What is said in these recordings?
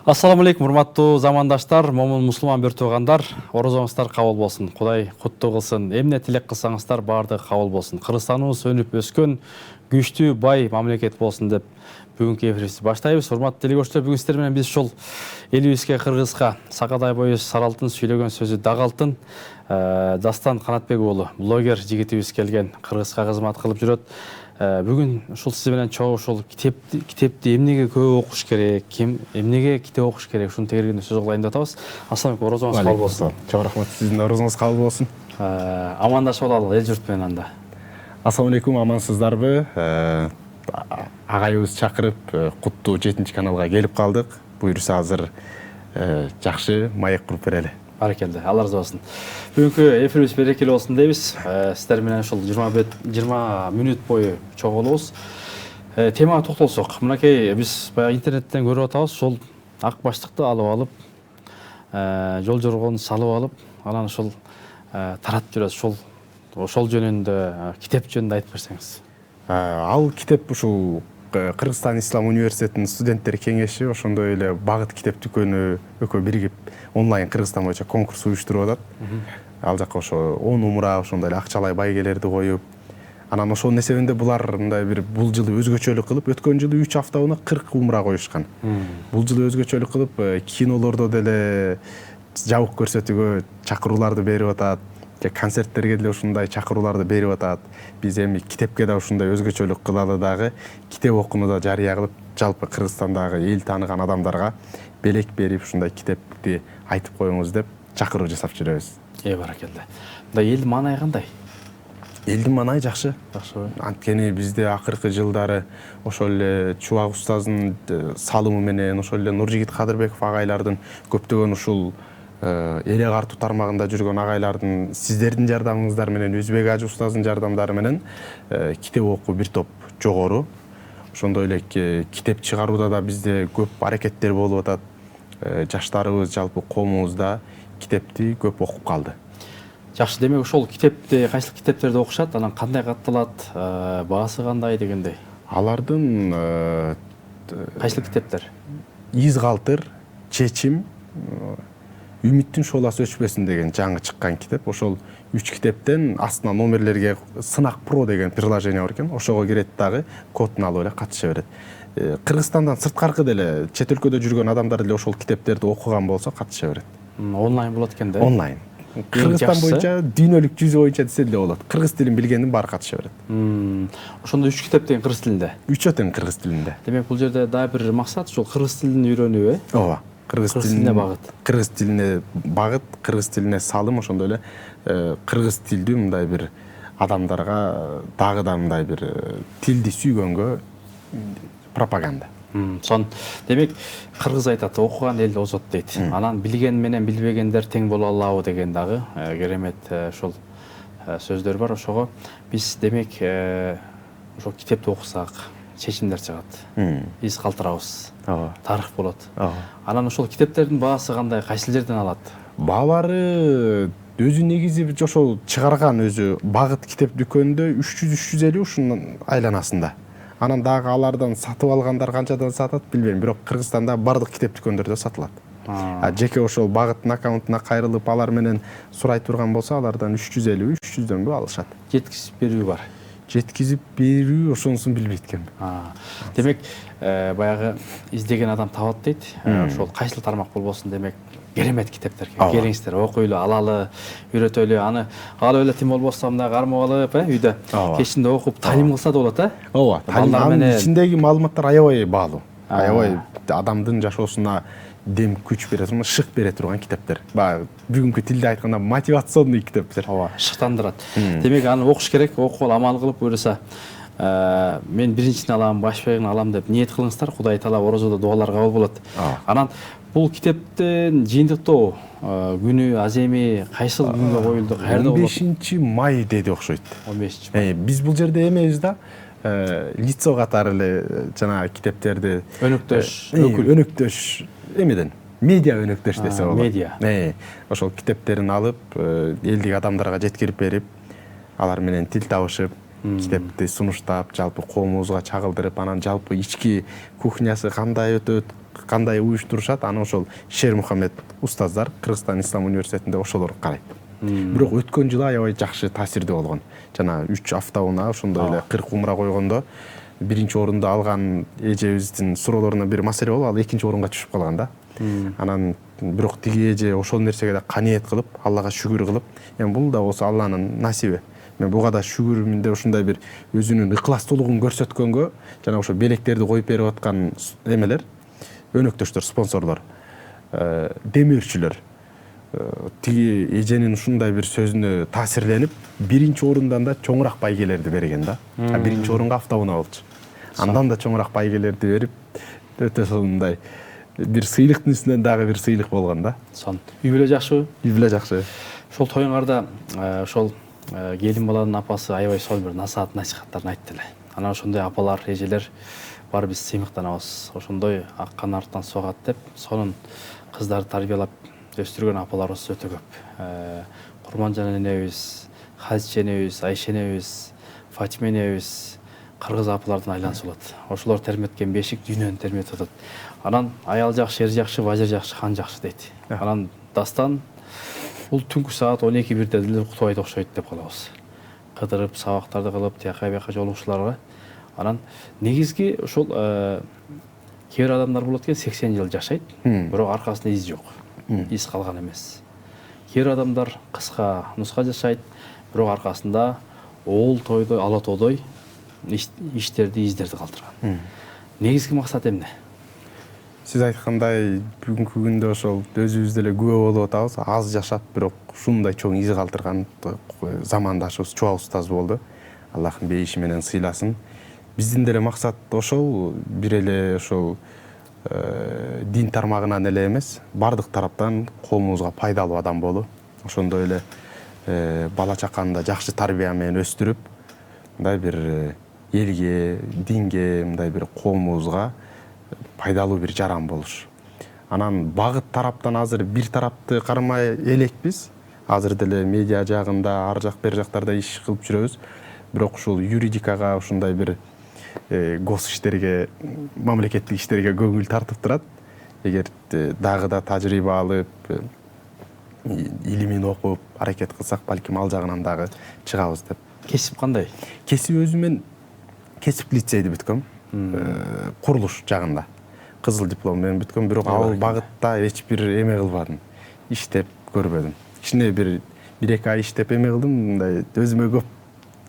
Ассаламу алейкум, урматтуу замандаштар, момун мусулман бир туугандар, орозоңуздар кабыл болсун. Кудай куттуу кылсын. Эмне тилек кылсаңыздар баардыгы кабыл болсун. Кыргызстаныбыз өнүп өскөн күчтүү, бай мамлекет болсун деп бүгүнкү эфирибизди баштайбыз. Урматтуу телекөрүүчүлөр, бүгүн сиздер менен биз ушул элибизге кыргызга сакадай бою саралтын, сүйлөгөн сөзү дагалтын Дастан Канатбек уулу блогер жигитибиз келген, кыргызга кызмат кылып жүрөт. Бүгүн ушул сиз менен чогуу ушул китепти эмнеге көп окуш керек, эмнеге китеп окуш керек, ушуну тегерегинде сөз кылайын деп атабыз. Ассаламу алейкум, орозоңуз кабыл болсун. Чоң рахмат, сиздин орозуңуз кабыл болсун. Амандашып алалы эл журт менен анда. Ассаламу алейкум, амансыздарбы? Агайыбыз чакырып, куттуу 7 каналга келип калдык. Буюрса азыр жакшы маек куруп берели. Баракелде, Алла разы болсун. Бүгүнкү эфирибиз берекелүү болсун дейбиз. Сиздер менен ушул 20 мүнөт бою чогулубуз. Темага токтолсок, мынакей биз баягы интернеттен көрүп атабыз, ушул ак баштыкты алып алып, жол жоргонду салып алып, анан ушул таратып жүрөт. Ошол жөнүндө, китеп жөнүндө айтып берсеңиз. Ал китеп ушул Кыргызстан Ислам университетинин студенттер кеңеши ошондой эле Багыт китеп дүкөнү экөө биригип онлайн Кыргызстан боюнча конкурс уюштуруп атат. Ал жака ошо 10 умура ошондой эле акчалай байгелерди коюп, анан ошонун эсебинде булар мындай бир бул жылы өзгөчөлүк кылып, өткөн жылы 3 аптабына 40 умура коюшкан. Бул жылы өзгөчөлүк кылып, кинолордо деле жабык көрсөтүүгө чакырууларды берип атат. Концерттерге деле ушундай чакырууларды берип атат. Биз эми китепке да ушундай өзгөчөлүк кылалы дагы, китеп окууну да жарыя кылып, жалпы Кыргызстандагы эл тааныган адамдарга белек берип, ушундай китепти айтып коюңуз деп чакыруу жасап жүрөбүз. Баракелде. Мындай элдин маанайы кандай? Элдин маанайы жакшы. Жакшыбы? Анткени бизде акыркы жылдары ошол эле Чубак устаздын салымы менен, ошол эле Нуржигит Кадырбеков агайлардын көптөгөн ушул эле картуу тармагында жүргөн агайлардын сиздердин жардамыңыздар менен, Өзбек Ажы устаздын жардамдары менен китеп окуу бир топ жогору. Ошондой эле китеп чыгарууда да бизде көп аракеттер болуп атат. Жаштарыбыз, жалпы коомубузда китепти көп окуп калды. Жакшы, демек ошол китепти, кайсыл китептерди окушат, анан кандай катталат, баасы кандай дегендей? Алардын Кайсыл китептер? Из калтыр, Чечим, Үмүттүн шоласы өчпөсүн деген жаңы чыккан китеп. Ошол 3 китептен астына номерлерге Сынак Про деген приложение бар экен. Ошого кирет дагы кодун алып эле катыша берет. Кыргызстандан сырткаркы деле, чет өлкөдө жүргөн адамдар деле ошол китептерди окуган болсо катыша берет. Онлайн болот экен да? Онлайн. Кыргызстан боюнча дүйнөлүк жүзү боюнча десе деле болот. Кыргыз тилин билгендин баары катыша берет. Ошондо 3 китеп деген кыргыз тилинде? 3 тең кыргыз тилинде. Демек бул жерде дагы бир максат ушул кыргыз тилин үйрөнүү, Ооба. Кыргыз тилине багыт. Кыргыз тилине багыт, кыргыз тилине салым, ошондой эле кыргыз тилдүү мындай бир адамдарга дагы да мындай бир тилди сүйгөнгө пропаганда. Демек кыргыз айтат, окуган эл озот дейт. Анан билген менен билбегендер тең боло алабы деген дагы керемет ошол сөздөр бар. Ошого биз демек ошол китепти окусак, чечимдер чыгат. Из калтырабыз. Тарых болот. Анан ошол китептердин баасы кандай, кайсыл жерден алат? Баалары өзү негизи ошол чыгарган өзү Багыт китеп дүкөнүндө 300-350 ушунун айланасында. Анан дагы алардан сатып алгандар канчадан сатат билбейм, бирок Кыргызстанда бардык китеп дүкөндөрдө сатылат. Жеке ошол Багыттын аккаунтуна кайрылып алар менен сурай турган болсо, алардан 350-300дөн алышат. Жеткизип берүү бар. Жеткизип берүү ошонусун билбейт экенмин. Демек баягы издеген адам табат дейт. Ошол кайсыл тармак болбосун, демек керемет китептер. Келиңиздер, окуйлу, алалы, үйрөтөлү. Аны алып эле тим болбосо мына кармап алып, үйдө кечинде окуп талим кылса да болот, Ооба. Анын ичиндеги маалыматтар аябай баалуу. Аябай адамдын жашоосуна дем күч бере турган, шык бере турган китептер. Бүгүнкү тилде айтканда мотивационный китептер. Ооба, шыктандырат. Демек аны окуш керек, окуп амал кылып буюрса мен биринчисин алам, башпайгын алам деп ниет кылыңыздар. Кудай таала орозодо дуалар кабыл болот. Анан бул китептин жыйынтыктоо күнү аземи кайсыл күнгө коюлду, каерде болот? 15 май деди окшойт. 15 май. Биз бул жерде эмебиз да, лицо катары эле жанагы китептерди өнөктөш эмеден медиа өнөктөш десе болот. Медиа. Ошол китептерин алып, элдик адамдарга жеткирип берип, алар менен тил табышып, китепти сунуштап, жалпы коомубузга чагылдырып, анан жалпы ички кухнясы кандай өтөт, кандай уюштурушат, аны ошол Шер Мухаммед устаздар Кыргызстан Ислам университетинде ошолор карайт. Бирок өткөн жылы аябай жакшы таасирдүү болгон. Жана 3 автауна ошондой эле 40 умра койгондо биринчи орунду алган эжебиздин суроолоруна бир маселе болуп, ал экинчи орунга түшүп калган да. Анан бирок тиги эже ошол нерсеге да каниет кылып, Аллага шүгүр кылып, эми бул да болсо Алланын насиби. Мен буга да шүгүрмүн деп ушундай бир өзүнүн ыкластуулугун көрсөткөнгө, жана ошо белектерди коюп берип аткан эмелер, өнөктөштөр, спонсорлор, демөөрчүлөр тиги эженин ушундай бир сөзүнө таасирленип, биринчи орундан да чоңураак байгелерди берген да. Биринчи орунга автоунаа болчу. Андан да чоңураак байгелерди берип, өтө сонундай бир сыйлыктын үстүнөн дагы бир сыйлык болгон да. Сон. Үй бүлө жакшыбы? Үй бүлө жакшы. Ошол тоюңарда ошол келин баланын апасы аябай сол бир насаат насихаттарын айтты эле. Анан ошондой апалар, эжелер бар, биз сыймыктанабыз. Ошондой аккан арттан согат деп, сонун кыздарды тарбиялап өстүргөн апаларыбыз өтө көп. Курманжан энебиз, Хазича энебиз, Айша энебиз, Фатима энебиз кыргыз апалардан айланып болот. Ошолор терметкен бешик дүйнөнү терметип атат. Анан аял жакшы, эр жакшы, бажыр жакшы, хан жакшы дейт. Анан дастан бул түнкү саат 12-1-де деле уктабайт окшойт деп калабыз. Кыдырып, сабактарды кылып, тияка бияка жолугушууларга. Анан негизги ошол кээ бир адамдар болот экен 80 жыл жашайт, бирок аркасында из жок. Из калган эмес. Кээ бир адамдар кыска нуска жашайт, бирок аркасында оол тойдой, ала тоодой иштерди, издерди калтырган. Негизги максат эмне? Сиз айткандай бүгүнкү күндө ошол өзүбүз деле күбө болуп атабыз. Аз жашап, бирок ушундай чоң из калтырган замандашыбыз Чуа устаз болду. Аллахын бейиши менен сыйласын. Биздин деле максат ошол, бир эле ошол дин тармагынан эле эмес, бардык тараптан коомубузга пайдалуу адам болуу. Ошондой эле бала чаканда жакшы тарбия менен өстүрүп, мындай бир элге, динге, мындай бир коомубузга пайдалуу бир жаран болуш. Анан багыт тараптан азыр бир тарапты кармай элекпиз. Азыр деле медиа жагында, ар жак бер жактарда иш кылып жүрөбүз. Бирок ушул юридикага, ушундай бир гос иштерге, мамлекеттик иштерге көңүл тартып турат. Эгер дагы да тажрыйба алып, илимин окуп, аракет кылсак, балким ал жагынан дагы чыгабыз деп. Кесип кандай? Кесип өзүмен кесип лицейди бүткөм. Курулуш жагында. Кызыл диплом менен бүткөм, бирок ал багытта эч бир эме кылбадым. Иштеп көрбөдүм. Кичине бир 1-2 ай иштеп эме кылдым, мындай өзүмө көп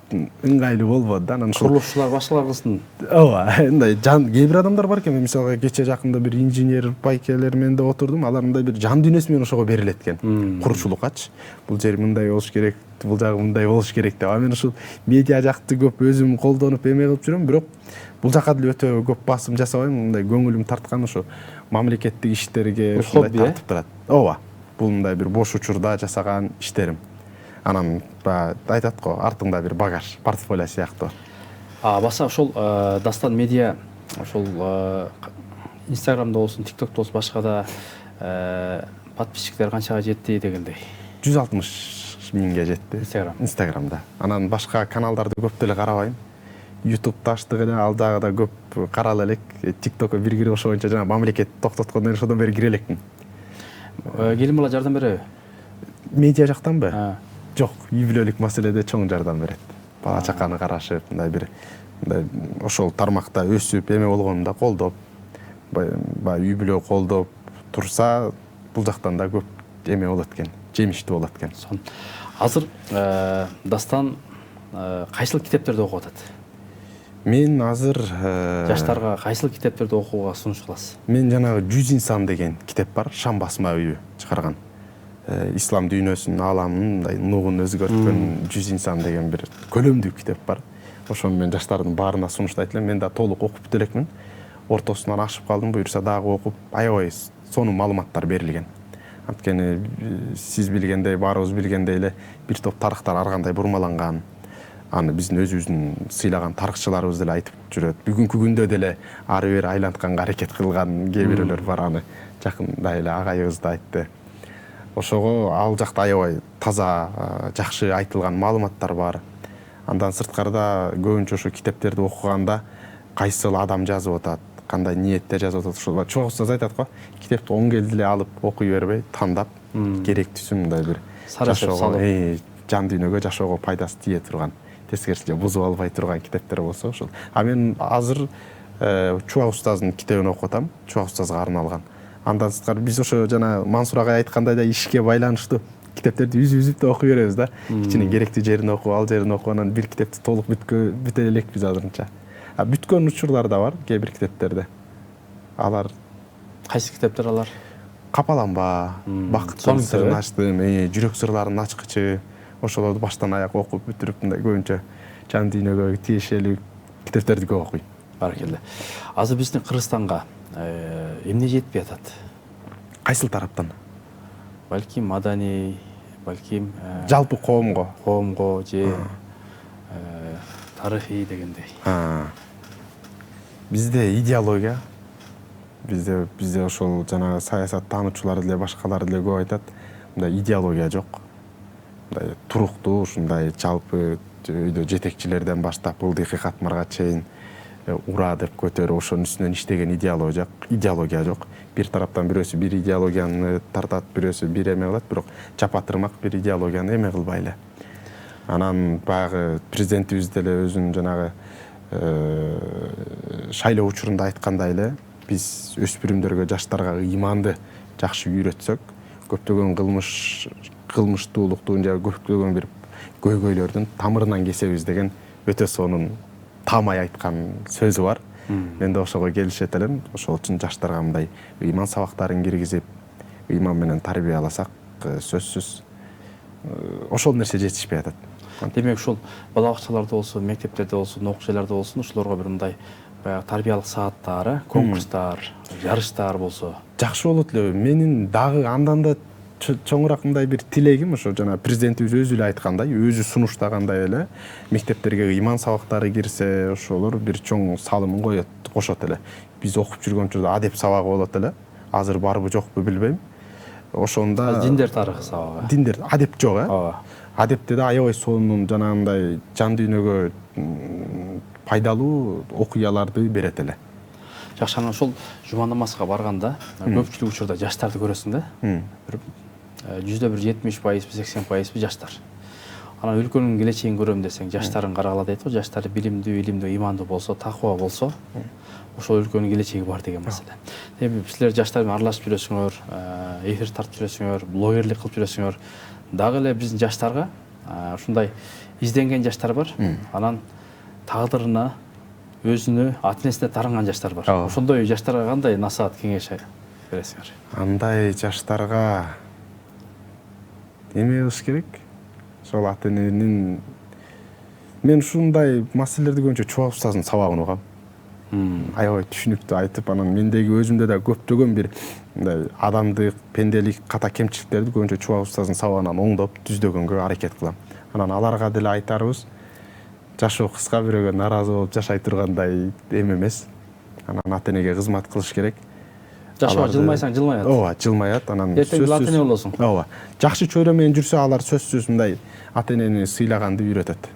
ыңгайлуу болбоду да. Анан курулушчулар башкалар кылсын. Ооба, мындай кээ бир адамдар бар экен. Мисалга кече жакында бир инженер байкелер менен да отурдум. Алар мындай бир жан дүйнөсү менен ошого берилет экен. Курушчулуккачы. Бул жер мындай болуш керек, бул жагы мындай болуш керек деп. А мен ушул медиа жакты көп өзүм колдонуп эме кылып жүрөм, бирок бул жака деле өтө көп басым жасабайм. Мындай көңүлүм тарткан ошо мамлекеттик иштерге ушундай тартып турат. Ооба. Бул мындай бир бош учурда жасаган иштерим. Анан айтат го, артыңда бир багаж, портфолио сыяктуу. Баса ошол дастан медиа ошол Инстаграмда болсун, ТикТокто болсун, башка да подписчиктер канчага жетти дегендей. 160 миңге жетти. Инстаграмда. Анан башка каналдарды көп деле карабайм. YouTube'да аштык эле, ал жагы да көп карала элек. ТикТокко бир кирип ошоңчо жана мамлекет токтоткондон кийин ошодон бери кире элекмин. Келин бала жардам береби? Медиа жактанбы? Жок, үй бүлөлүк маселеде чоң жардам берет. Бала чаканы карашып, мындай бир ошол тармакта өсүп, эме болгонда колдоп, үй бүлө колдоп турса, бул жактан да көп эме болот экен, жемиштүү болот экен. Азыр дастан кайсыл китептерди окуп атат? Мен азыр жаштарга кайсыл китептерди окууга сунуш кыласыз? Мен жанагы 100 инсан деген китеп бар, Шам басма үйү чыгарган. Ислам дүйнөсүнүн, аламынын мындай нугун өзгөрткөн 100 инсан деген бир көлөмдүү китеп бар. Ошону мен жаштардын баарына сунуштайт элем. Мен да толук окуп элекмин. Ортосунан ашып калдым, буюрса дагы окуп, аябай сонун маалыматтар берилген. Анткени сиз билгендей, баарыбыз билгендей эле бир топ тарыхтар ар кандай бурмаланган. Аны биздин өзүбүздүн сыйлаган тарыхчыларыбыз деле айтып жүрөт. Бүгүнкү күндө деле ары бери айлантканга аракет кылган кээ бирөөлөр бар. Аны жакында эле агайыбыз да айтты. Ошого ал жакта аябай таза, жакшы айтылган маалыматтар бар. Андан сырткарда көбүнчө ошо китептерди окуганда кайсыл адам жазып атат, кандай ниетте жазып атат ошол чоң устаз айтат го китепти оң келди эле алып окуй бербей тандап керектүүсүн мындай бир сарашып салып жан дүйнөгө жашоого пайдасы тие турган тескерисинче бузуп албай турган китептер болсо ошол. А мен азыр Чубак устаздын китебин окуп атам, Чубак устазга арналган. Андан сырткары биз ошо жана Мансур агай айткандай да ишке байланыштуу китептерди үзүп да окуй беребиз да. Кичине керектүү жерин окуп, ал жерин окуп, анан бир китепти толук бүтө элекпиз азырынча. А бүткөн учурлар да бар кээ бир китептерде. Алар кайсы китептер алар? Капаланба, Бакыттын сырын ачтым, Жүрөк сырларынын ачкычы, ошолорду баштан аяк окуп бүтүрүп мындай көбүнчө жан дүйнөгө тиешелүү китептерди көп окуйм. Баракелде. Азыр биздин Кыргызстанга эмне жетпей атат? Кайсыл тараптан? Балким маданий, балким Жалпы коомго же тарыхый дегендей. Бизде идеология, бизде ошол жана саясаттануучулар деле башкалар деле көп айтат, мындай идеология жок. Мындай туруктуу ушундай жалпы өйдө жетекчилерден баштап ылдый катмарга чейин ура деп көтөрүп ошонун үстүнөн иштеген идеология жок. Бир тараптан бирөөсү бир идеологияны тартат, бирөөсү бир эме кылат, бирок чапатырмак бир идеологияны эме кылбай эле. Анан баягы президентибиз деле өзүнүн жанагы шайлоо учурунда айткандай эле биз өспүрүмдөргө, жаштарга ыйманды жакшы үйрөтсөк, көптөгөн кылмыштуулуктун же көптөгөн бир көйгөйлөрдүн тамырынан кесебиз деген өтө сонун таамай айткан сөзү бар. Мен да ошого келишет элем. Ошол үчүн жаштарга мындай ыйман сабактарын киргизип, ыйман менен тарбияласак, сөзсүз ошол нерсе жетишпей атат. Демек ушул бала бакчаларда болсун, мектептерде болсун, окуу жайларда болсун, ошолорго бир мындай баягы тарбиялык сааттар, конкурстар, жарыштар болсо жакшы болот эле. Менин дагы андан да чоңураак мындай бир тилегим ошо жана президентибиз өзү эле айткандай, өзү сунуштагандай эле мектептерге ыйман сабактары кирсе, ошолор бир чоң салымын кошот эле. Биз окуп жүргөн учурда адеп сабагы болот эле. Азыр барбы жокпу билбейм. Ошондо диндер тарыхы сабагы. Диндер адеп жок, Ооба. Адепте да аябай сонун жанагындай жан дүйнөгө пайдалуу окуяларды берет эле. Жакшы, анан ошол жума намазга барганда көпчүлүк учурда жаштарды көрөсүң да. Жүздө бир 70%, 80% жаштар. Анан өлкөнүн келечегин көрөм десең, жаштарын карагыла дейт го, жаштар билимдүү, илимдүү, ыймандуу болсо, такыба болсо, ошол өлкөнүн келечеги бар деген маселе. Эми силер жаштар менен аралашып жүрөсүңөр, эфир тартып жүрөсүңөр, блогерлик кылып жүрөсүңөр. Дагы эле биздин жаштарга ушундай изденген жаштар бар. Анан тагдырына, өзүнө, ата-энесине тарынган жаштар бар. Ошондой жаштарга кандай насаат кеңеш бересиңер? Андай жаштарга эме кылыш керек? Ошол ата-эненин мен ушундай маселелерди көбүнчө Чубак устаздын сабагын угам. Аябай түшүнүктүү айтып, анан мендеги өзүмдө да көптөгөн бир мындай адамдык, пенделик ката кемчиликтерди көбүнчө Чубак устаздын сабагынан оңдоп, түздөгөнгө аракет кылам. Анан аларга деле айтарыбыз, жашоо кыска, бирөөгө нааразы болуп жашай тургандай эме эмес. Анан ата-энеге кызмат кылыш керек. Жашоо жылмайсаң жылмаят. Ооба, жылмаят. Анан эртең ата-эне болосуң. Ооба. Жакшы чөйрө менен жүрсө, алар сөзсүз мындай ата-энени сыйлаганды үйрөтөт.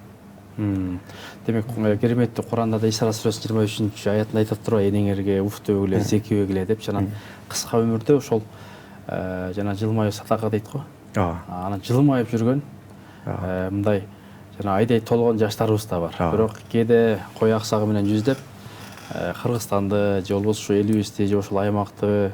Демек, кереметтүү Куранда да Исра сүрөсүнүн 23-аятында айтып туруп, энеңерге уфтөгүле, зекибегиле деп, жана кыска өмүрдө ошол жана жылмайып садака дейт го. Анан жылмайып жүргөн мындай жана айдай толгон жаштарыбыз да бар. Бирок кээде кой аксагы менен жүздөп Кыргызстанды же болбосо ушу элибизди же ошол аймакты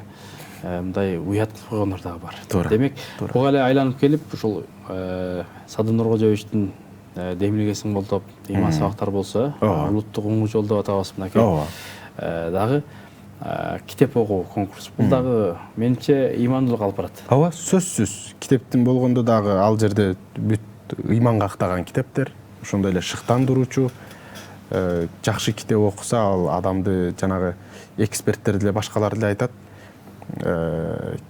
мындай уят кылып койгондар дагы бар. Демек, буга эле айланып келип, ушул Садыр Нуркожоевичтин демилгесин колдоп, ыйман сабактар болсо, улуттук оңуу жол деп атабыз мынакей. Дагы китеп окуу конкурс. Бул дагы менимче ыймандуулук алып барат. Ооба, сөзсүз. Китептин болгондо дагы ал жерде бүт ыйманга актаган китептер, ошондой эле шыктандыруучу, жакшы китеп окуса, ал адамды жанагы эксперттер деле башкалар деле айтат.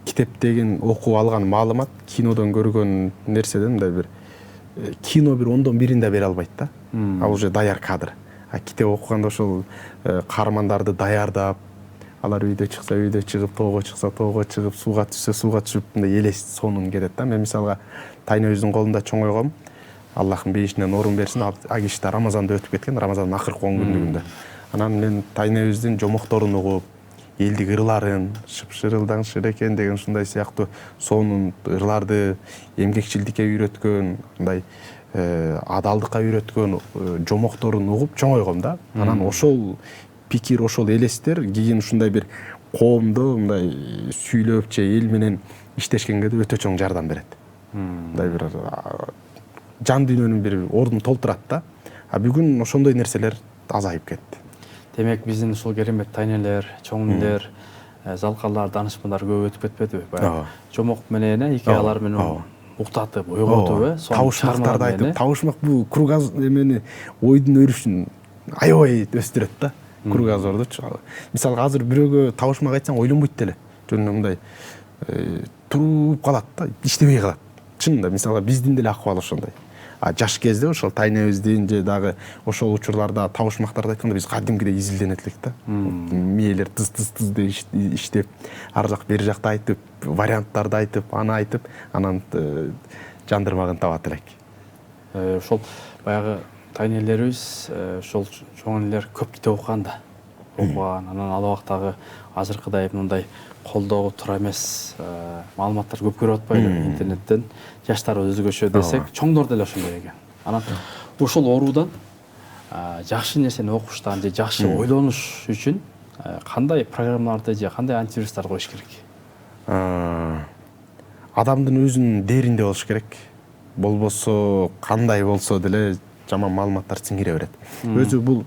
Китептеген окуп алган маалымат кинодон көргөн нерседен мындай бир кино бир ондон бирин да бере албайт да. Ал уже даяр кадр. А китеп окуганда ошол каармандарды даярдап, алар үйдө чыкса үйдө чыгып, тоого чыкса тоого чыгып, сууга түшсө сууга түшүп, мындай элес сонун кетет да. Мен мисалга тайнебиздин колунда чоңойгом, Аллахын бейишинен орун берсин, а киши да Рамазанды өтүп кеткен, Рамазандын акыркы 10 күндүгүндө. Анан мен тайнебиздин жомокторун угуп, элдик ырларын, шыпшырылдаң шырекен деген ушундай сыяктуу сонун ырларды эмгекчилдикке үйрөткөн, мындай адалдыкка үйрөткөн жомокторун угуп чоңойгом да. Анан ошол пикир, ошол элестер кийин ушундай бир коомдо мындай сүйлөп же эл менен иштешкенге да өтө чоң жардам берет. Мындай бир жан дүйнөнүн бир ордун толтурат да. А бүгүн ошондой нерселер азайып кетти. Демек биздин ушул керемет тайнелер, чоң элер, залкалар, данышмандар көп өтүп кетпедиби? Баягы жомок менен экеалар менен уктатып, ойготуп, табышмактарды айтып, табышмак бул кругаз эмени ойдун өрүшүн аябай өстүрөт да. Кругазордучу. Мисалга азыр бирөөгө табышмак айтсаң ойлонбойт деле. Жөн мындай туруп калат да, иштебей калат. Чынында мисалга биздин деле акыбал ошондой. А жаш кезде ошол тайнебиздин же дагы ошол учурларда табышмактарды айтканда биз кадимкидей изилденет элек да. Мээлер тыз деп иштеп, ар жак бери жакты айтып, варианттарды айтып, аны айтып, анан жандырмагын табат элек. Ошол баягы тайнелерибиз, ошол чоң элер көп китеп окуганда, анан ал убактагы азыркыдай мындай колдоо тура эмес маалыматтар көп көрүп атпайбы интернеттен. Жаштар өзгөчө десек, чоңдор деле ошондой экен. Анан ушул оруудан жакшы нерсени окуштан же жакшы ойлонуш үчүн кандай программаларды же кандай антивирустарды коюш керек? Адамдын өзүнүн дээринде болуш керек. Болбосо кандай болсо деле жаман маалыматтар сиңире берет. Өзү бул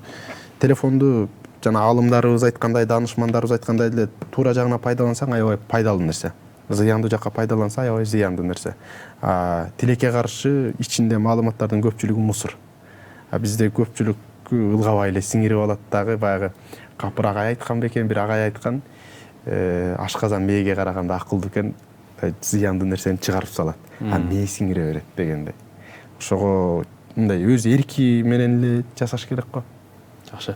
телефонду жана аалымдарыбыз айткандай, данышмандарыбыз айткандай эле туура жагына пайдалансаң аябай пайдалуу нерсе. Зыяндуу жакка пайдаланса аябай зыяндуу нерсе. Тилекке каршы ичинде маалыматтардын көпчүлүгү мусор. Бизде көпчүлүк ылгабай эле сиңирип алат дагы, баягы Капыр агай айткан бекен, бир агай айткан, ашказан мээге караганда акылдуу экен, зыяндуу нерсени чыгарып салат. Мээ сиңире берет дегендей. Ошого мындай өз эрки менен эле жашаш керек го. Жакшы.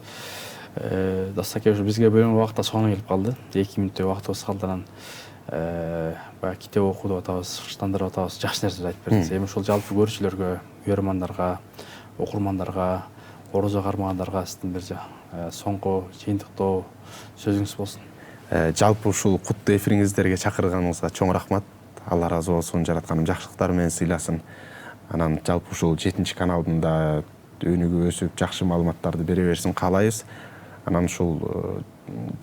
Дастаке, бизге бөлүнгөн убакта соңуна келип калды. 2 мүнөттөй убактыбыз калды. Анан баягы китеп окуу деп атабыз, кыштандырып атабыз, жакшы нерселер айтып бердиңиз. Эми ушул жалпы көрүүчүлөргө, уярмандарга, окурмандарга, орозо кармагандарга сиздин бир соңку жыйынтыктоо сөзүңүз болсун. Жалпы ушул куттуу эфириңиздерге чакырганыңызга чоң рахмат. Алла ыраазы болсун, жаратканым жакшылыктар менен сыйласын. Анан жалпы ушул 7 каналдын да өнүгүп өсүп, жакшы маалыматтарды бере берсин каалайбыз. Анан ушул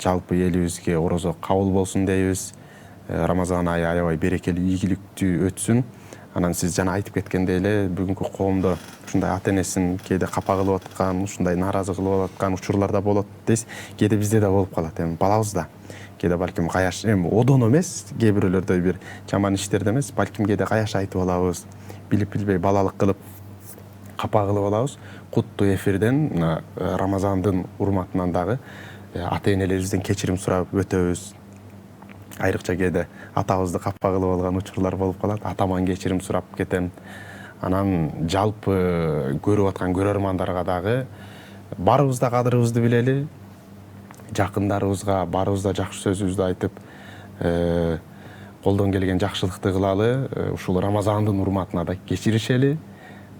жалпы элибизге орозо кабыл болсун дейбиз. Рамазан айы аябай берекелүү, ийгиликтүү өтсүн. Анан сиз жана айтып кеткендей эле бүгүнкү коомдо ушундай ата-энесин кээде капа кылып аткан, ушундай нааразы кылып аткан учурларда болот дейсиз. Кээде бизде да болуп калат. Эми балабыз да. Кээде балким каяш, эми одон эмес, кээ бирөөлөрдөй бир жаман иштерде эмес, балким кээде каяш айтып алабыз. Билип билбей балалык кылып капа кылып алабыз. Куттуу эфирден Рамазандын урматынан дагы ата-энелерибизден кечирим сурап өтөбүз. Айрыкча кээде атабызды капа кылып алган учурлар болуп калат. Атаман кечирим сурап кетем. Анан жалпы көрүп аткан көрөрмандарга дагы барыбыз да кадырыбызды билели. Жакындарыбызга барыбыз да жакшы сөзүбүздү айтып, колдон келген жакшылыкты кылалы. Ушул Рамазандын урматына да кечиришели.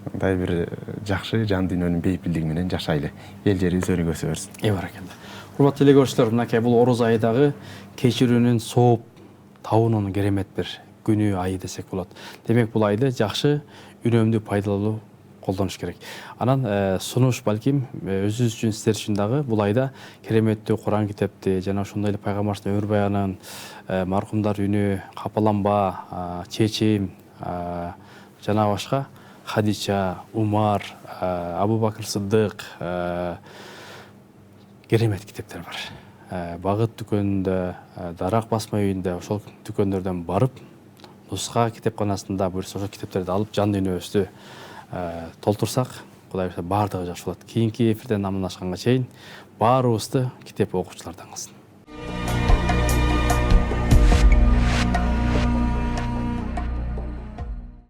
Мындай бир жакшы жан дүйнөнүн бейпилдиги менен жашайлы. Эл жерибиз өнүгө берсин. Баракалла. Урматтуу эле көрүүчүлөр, мынакей бул Ороз айдагы кечирүүнүн сооп табуунун керемет бир күнү, айы десек болот. Демек бул айды жакшы, үнөмдүү, пайдалуу колдонуш керек. Анан сунуш балким өзүбүз үчүн, сиздер үчүн дагы бул айда кереметтүү Куран китепти жана ошондой эле пайгамбарыбыздын өмүр баянын, маркумдар үнү, Капаланба, Чечим жана башка Хадича, Умар, Абу Бакыр Сыддык керемет китептер бар. Багыт дүкөнүндө, Дарак басма үйүндө ошол дүкөндөрдөн барып, нуска китепканасында буюрса ошол китептерди алып жан дүйнөбүздү толтурсак, Кудай буйрса баардыгы жакшы болот. Кийинки эфирден амандашканга чейин баарыбызды китеп окуучулардан кылсын.